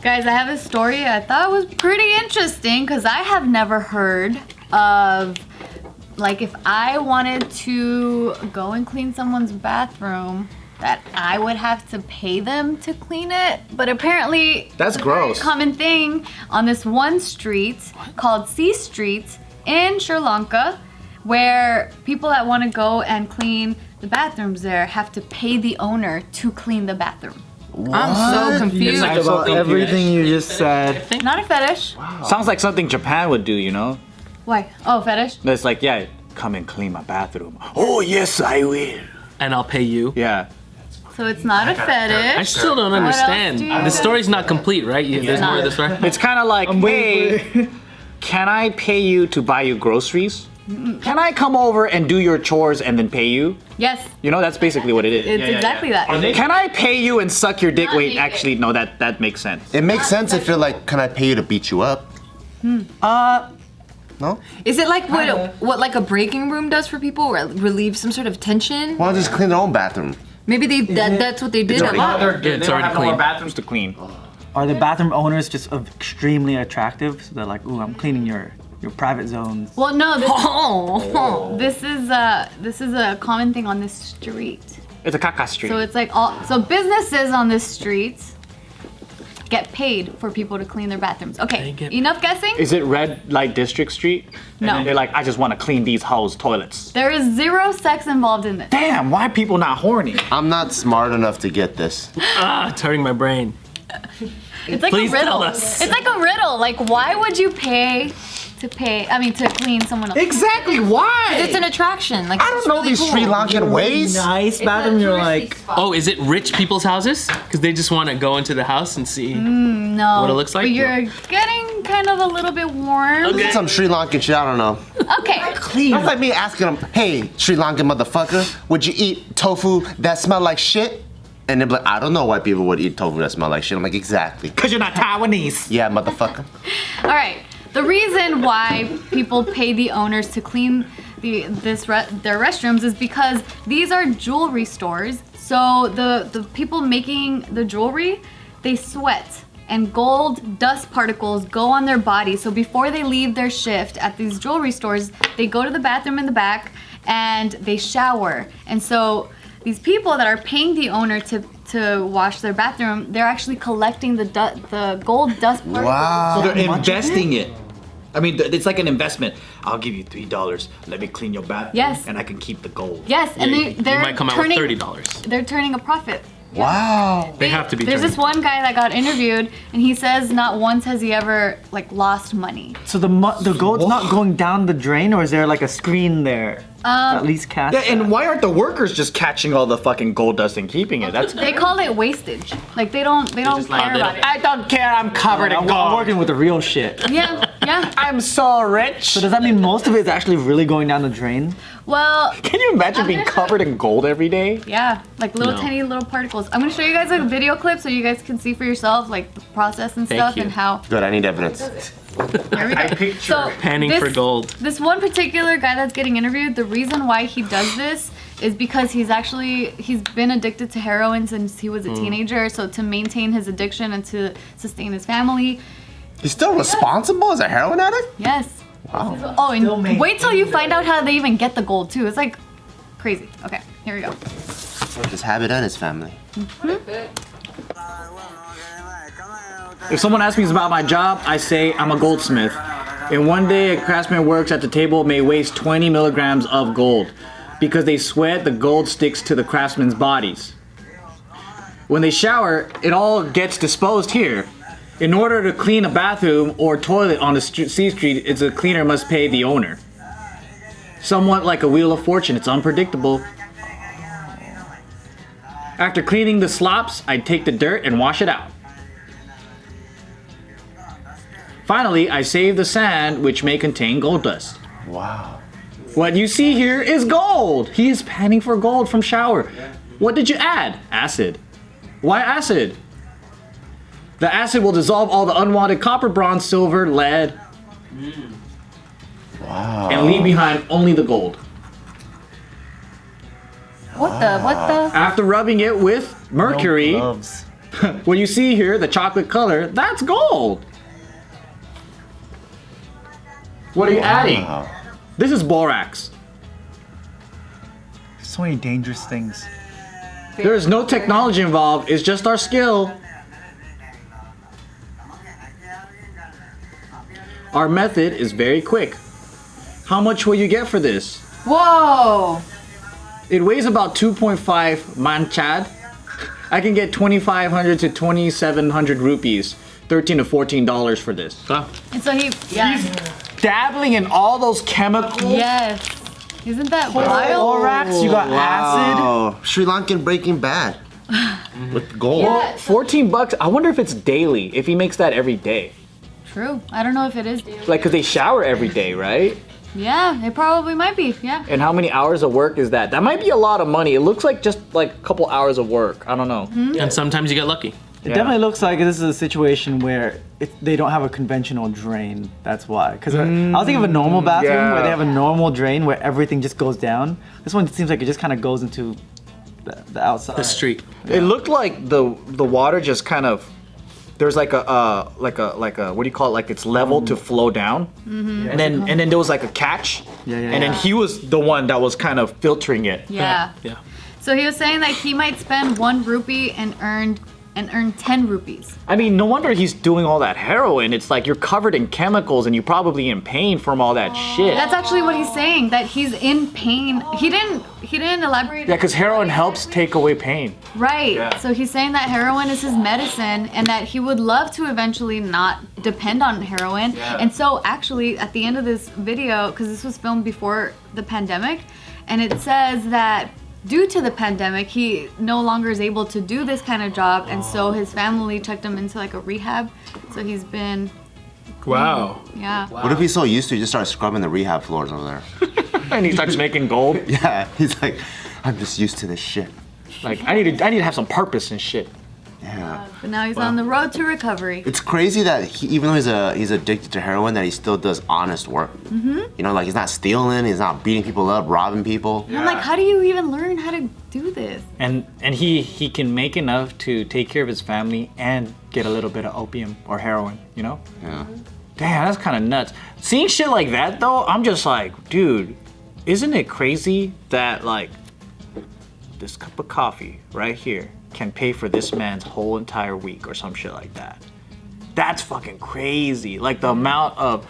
Guys, I have a story I thought was pretty interesting because I have never heard of, like, if I wanted to go and clean someone's bathroom, that I would have to pay them to clean it. But apparently, that's gross. A common thing on this one street called C Street in Sri Lanka, where people that want to go and clean the bathrooms there have to pay the owner to clean the bathroom. What? I'm so confused about everything you just said. Not a fetish. Wow. Sounds like something Japan would do, you know? Why? Oh, fetish? It's like, yeah, come and clean my bathroom. Oh, yes, I will. And I'll pay you? Yeah. So it's not a fetish. I still don't understand. The story's not complete, right? There's more to the story? It's kind of like, hey, can I pay you to buy you groceries? Can I come over and do your chores and then pay you? Yes. You know, that's basically what it is. It's exactly that. Can I pay you and suck your dick? Wait, actually, no, that makes sense. It makes sense if you're like, can I pay you to beat you up? No? Is it like what like a breaking room does for people, or relieve some sort of tension? Why don't they just clean their own bathroom? Maybe that's what they did. They don't have no more bathrooms to clean. Are the bathroom owners just extremely attractive? So they're like, ooh, I'm cleaning your private zones. Well, no, this is a common thing on this street. It's a caca street. So it's like so businesses on this street get paid for people to clean their bathrooms. Okay, enough guessing? Is it Red Light District Street? No. And they're like, I just want to clean these hoes' toilets. There is zero sex involved in this. Damn, why are people not horny? I'm not smart enough to get this. It's hurting my brain. It's like Please a riddle. tell us. It's like a riddle. Like, why would you pay to clean someone else? Exactly, why? It's an attraction. Like, I don't know these Sri Lankan ways. Nice bathroom, you're like... Oh, is it rich people's houses? Because they just want to go into the house and see No. what it looks like? But you're getting kind of a little bit warm. Okay. Some Sri Lankan shit, I don't know. Okay. That's like me asking them, hey, Sri Lankan motherfucker, would you eat tofu that smell like shit? And they're like, I don't know why people would eat tofu that smell like shit. I'm like, exactly. Because you're not Taiwanese. Yeah, motherfucker. All right. The reason why people pay the owners to clean their restrooms is because these are jewelry stores. So the people making the jewelry, they sweat, and gold dust particles go on their body. So before they leave their shift at these jewelry stores, they go to the bathroom in the back and they shower. And so these people that are paying the owner to wash their bathroom, they're actually collecting the gold dust particles. Wow. So they're investing it. I mean, it's like an investment. I'll give you $3. Let me clean your bathroom. Yes. And I can keep the gold. Yes, and you they're might come out with $30. They're turning a profit. Wow. They have to be. There's this one guy that got interviewed, and he says not once has he ever like lost money. So the gold's not going down the drain, or is there like a screen there? At least catch. Yeah, and why aren't the workers just catching all the fucking gold dust and keeping it? They call it wastage. Like they don't care about it. I don't care. I'm covered in I'm gold. working with the real shit. Yeah. I'm so rich. So does that mean most of it is actually really going down the drain? Well, Can you imagine being covered in gold every day? yeah, like tiny little particles. I'm gonna show you guys a video clip so you guys can see for yourself like the process and stuff you. and how. Good, I need evidence. Here we go. picture panning for gold. This one particular guy that's getting interviewed, the reason why he does this is because he's been addicted to heroin since he was a teenager. So to maintain his addiction and to sustain his family. He's still responsible as a heroin addict? Yes. Wow. Oh, and wait till you find out how they even get the gold too. It's like crazy. Okay, here we go. Just have it on his family. If someone asks me about my job, I say I'm a goldsmith. In one day, a craftsman works at the table may waste 20 milligrams of gold. Because they sweat, the gold sticks to the craftsmen's bodies. When they shower, it all gets disposed here. In order to clean a bathroom or toilet on the C Street, a cleaner must pay the owner. Somewhat like a wheel of fortune, it's unpredictable. After cleaning the slops, I take the dirt and wash it out. Finally, I save the sand, which may contain gold dust. Wow. What you see here is gold. He is panning for gold from shower. What did you add? Acid. Why acid? The acid will dissolve all the unwanted copper, bronze, silver, lead. Wow. And leave behind only the gold. What the? After rubbing it with mercury, What you see here, the chocolate color, that's gold. What are you adding? Wow. This is borax. So many dangerous things. There is no technology involved. It's just our skill. Our method is very quick. How much will you get for this? Whoa. It weighs about 2.5 manchad. I can get 2,500 to 2,700 rupees, $13 to $14 for this. Ah. And so yeah. Dabbling in all those chemicals. Yes. Isn't that wild? Borax, you got acid. Oh, Sri Lankan Breaking Bad with gold. Yeah. $14. I wonder if it's daily. If he makes that every day, True. I don't know if it is. like, cause they shower every day, right? Yeah, it probably might be. Yeah. And how many hours of work is that? That might be a lot of money. It looks like just like a couple hours of work. I don't know. And sometimes you get lucky. It definitely looks like this is a situation where they don't have a conventional drain. That's why. Because I was thinking of a normal bathroom where they have a normal drain where everything just goes down. This one seems like it just kind of goes into the outside. The street. It looked like the water just kind of, there's like a what do you call it? Like it's level to flow down, and then there was like a catch, and then he was the one that was kind of filtering it. Yeah. Yeah. So he was saying that he might spend 1 rupee and earn 10 rupees. I mean, no wonder he's doing all that heroin. It's like you're covered in chemicals and you're probably in pain from all that shit. That's actually what he's saying, that he's in pain. He didn't elaborate. Yeah, because heroin helps take away pain. Right. Yeah. So he's saying that heroin is his medicine and that he would love to eventually not depend on heroin. And so actually at the end of this video, because this was filmed before the pandemic, and it says that due to the pandemic, he no longer is able to do this kind of job, and so his family checked him into like a rehab. So he's been, Wow. yeah. What if he's so used to, he just starts scrubbing the rehab floors over there? And he starts making gold. Yeah, he's like, I'm just used to this shit. Like, I need to have some purpose and shit. Yeah. But now he's on the road to recovery. It's crazy that he, even though he's addicted to heroin, that he still does honest work. You know, like he's not stealing, he's not beating people up, robbing people. And I'm like, how do you even learn how to do this? And he can make enough to take care of his family and get a little bit of opium or heroin, you know? Yeah. Damn, that's kind of nuts. Seeing shit like that though, I'm just like, dude, isn't it crazy that like this cup of coffee right here can pay for this man's whole entire week or some shit like that? That's fucking crazy. Like the amount of,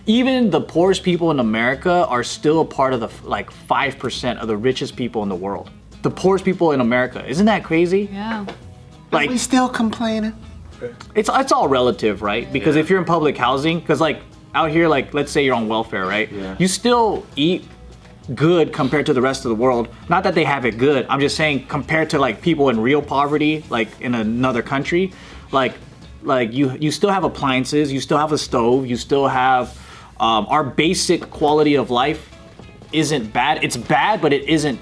even the poorest people in America are still a part of the like 5% of the richest people in the world. The poorest people in America. Isn't that crazy? Yeah. Like, We still complaining. it's all relative, right? Because if you're in public housing, because like out here, like let's say you're on welfare, right? Yeah. You still eat good compared to the rest of the world. Not that they have it good. I'm just saying compared to like people in real poverty, like in another country, like you still have appliances, you still have a stove, you still have our basic quality of life isn't bad. It's bad, but it isn't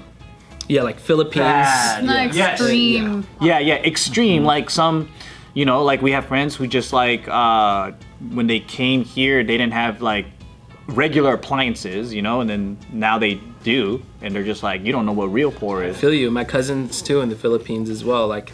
Yeah, like Philippines. bad. It's not Yes. extreme. Yeah, extreme. Like some, you know, like we have friends who just like, when they came here, they didn't have like regular appliances, you know, and then now they do, and they're just like, you don't know what real poor I is. feel you. My cousins too in the Philippines as well. Like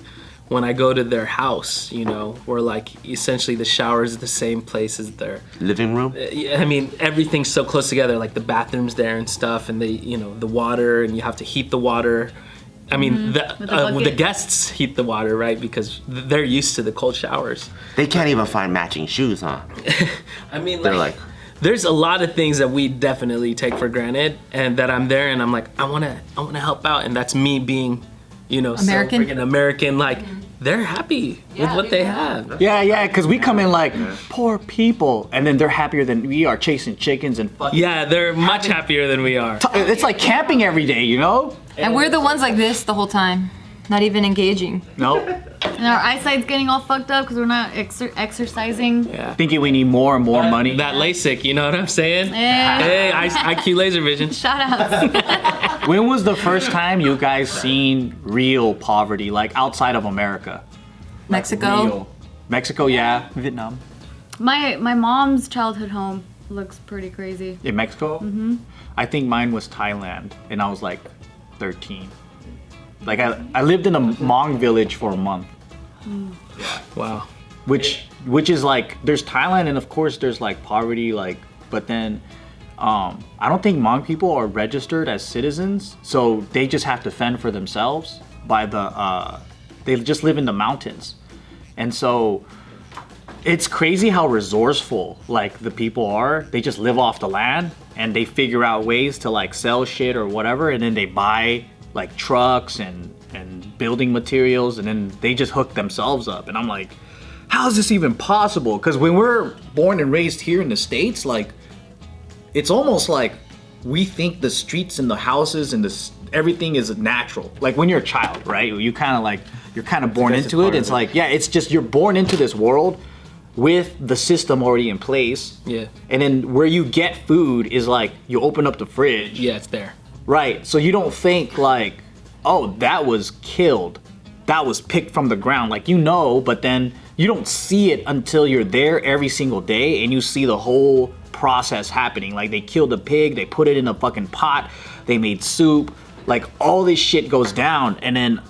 when I go to their house, you know, where like essentially the shower is the same place as their Living room? I mean, everything's so close together, like the bathroom's there and stuff, and they, you know, the water, and you have to heat the water. I mean, With the the bucket. guests heat the water, right? Because they're used to the cold showers. They can't even find matching shoes, huh? I mean, They're like, there's a lot of things that we definitely take for granted, and that I'm there and I'm like, I wanna help out, and that's me being, you know, American? so freaking American. Like, they're happy with what they have. Yeah, because we come in like poor people, and then they're happier than we are, chasing chickens and fucking. Yeah, they're much happier than we are. It's like camping every day, you know? And we're the ones like this the whole time, not even engaging. Nope. And our eyesight's getting all fucked up because we're not exercising. Yeah. Thinking we need more and more money. That LASIK, you know what I'm saying? Yeah. Hey, IQ laser vision. Shout out. When was the first time you guys seen real poverty, like outside of America? Mexico. Real. Mexico, yeah. Vietnam. My mom's childhood home looks pretty crazy. In Mexico? Mm-hmm. I think mine was Thailand, and I was like 13. Like I lived in a Hmong village for a month. Wow. Which is like, there's Thailand, and of course there's like poverty, like, but then I don't think Hmong people are registered as citizens, so they just have to fend for themselves by the they just live in the mountains. And so it's crazy how resourceful like the people are. They just live off the land and they figure out ways to like sell shit or whatever, and then they buy like trucks and building materials, and then they just hook themselves up. And I'm like, how is this even possible? Because when we're born and raised here in the States, like, it's almost like we think the streets and the houses and everything is natural. Like when you're a child, right? You're kind of born into it. It's like, yeah, it's just, you're born into this world with the system already in place. Yeah. And then where you get food is like, you open up the fridge. Yeah, it's there. Right. So you don't think like, oh, that was killed. That was picked from the ground. Like, you know, but then you don't see it until you're there every single day and you see the whole process happening. Like, they killed a pig, they put it in a fucking pot, they made soup, like all this shit goes down. And then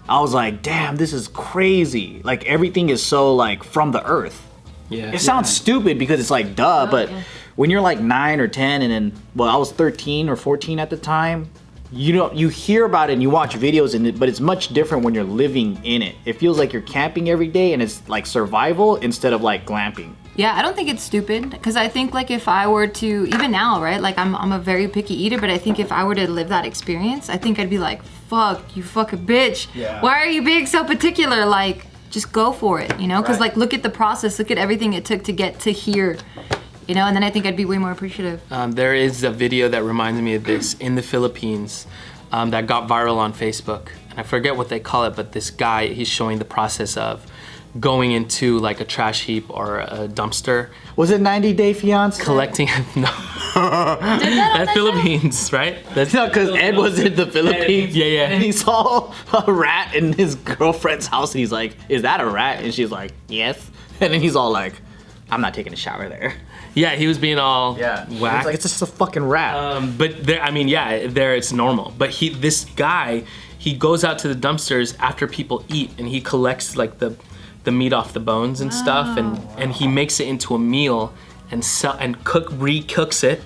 I was like, damn, this is crazy. Like, everything is so like from the earth. Yeah. It sounds stupid because it's like duh, but when you're like 9 or 10, and then, well, I was 13 or 14 at the time, you hear about it and you watch videos in it, but it's much different when you're living in it. It feels like you're camping every day and it's like survival instead of like glamping. Yeah, I don't think it's stupid, because I think like if I were to, even now, right, like I'm a very picky eater, but I think if I were to live that experience, I think I'd be like, fuck, you fucking bitch. Yeah. Why are you being so particular? Like, just go for it, you know? Because like, look at the process, look at everything it took to get to here, you know? And then I think I'd be way more appreciative. There is a video that reminds me of this in the Philippines that got viral on Facebook. And I forget what they call it, but this guy, he's showing the process of going into like a trash heap or a dumpster. Was it 90 Day Fiance? Collecting, no. That's Philippines, right? That's No, because Ed was in the Philippines. Yeah, yeah. And he saw a rat in his girlfriend's house, and he's like, is that a rat? And she's like, yes. And then he's all like, I'm not taking a shower there. Yeah, he was being all It's whacked. like, it's just a fucking rat. But there, I mean, yeah, there it's normal. But this guy, he goes out to the dumpsters after people eat, and he collects like the meat off the bones and stuff, and he makes it into a meal and recooks it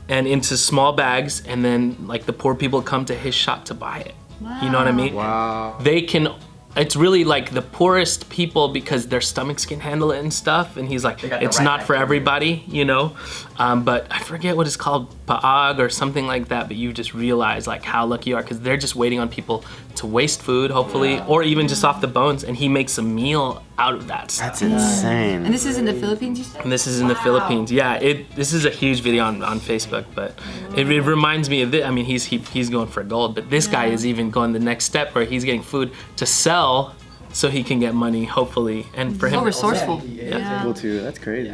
and into small bags, and then like the poor people come to his shop to buy it. You know what I mean? Wow. They can. It's really like the poorest people, because their stomachs can handle it and stuff. And he's like, it's not for everybody, you know? But I forget what it's called, paag or something like that. But you just realize like how lucky you are, because they're just waiting on people to waste food, hopefully, or even just off the bones. And he makes a meal out of that stuff. That's insane. And this is in the Philippines, you said? And this is in the Philippines. Yeah, this is a huge video on Facebook, but it reminds me of this. I mean, he's going for gold, but this guy is even going the next step where he's getting food to sell so he can get money, hopefully, and for him. So resourceful. Able to. That's crazy.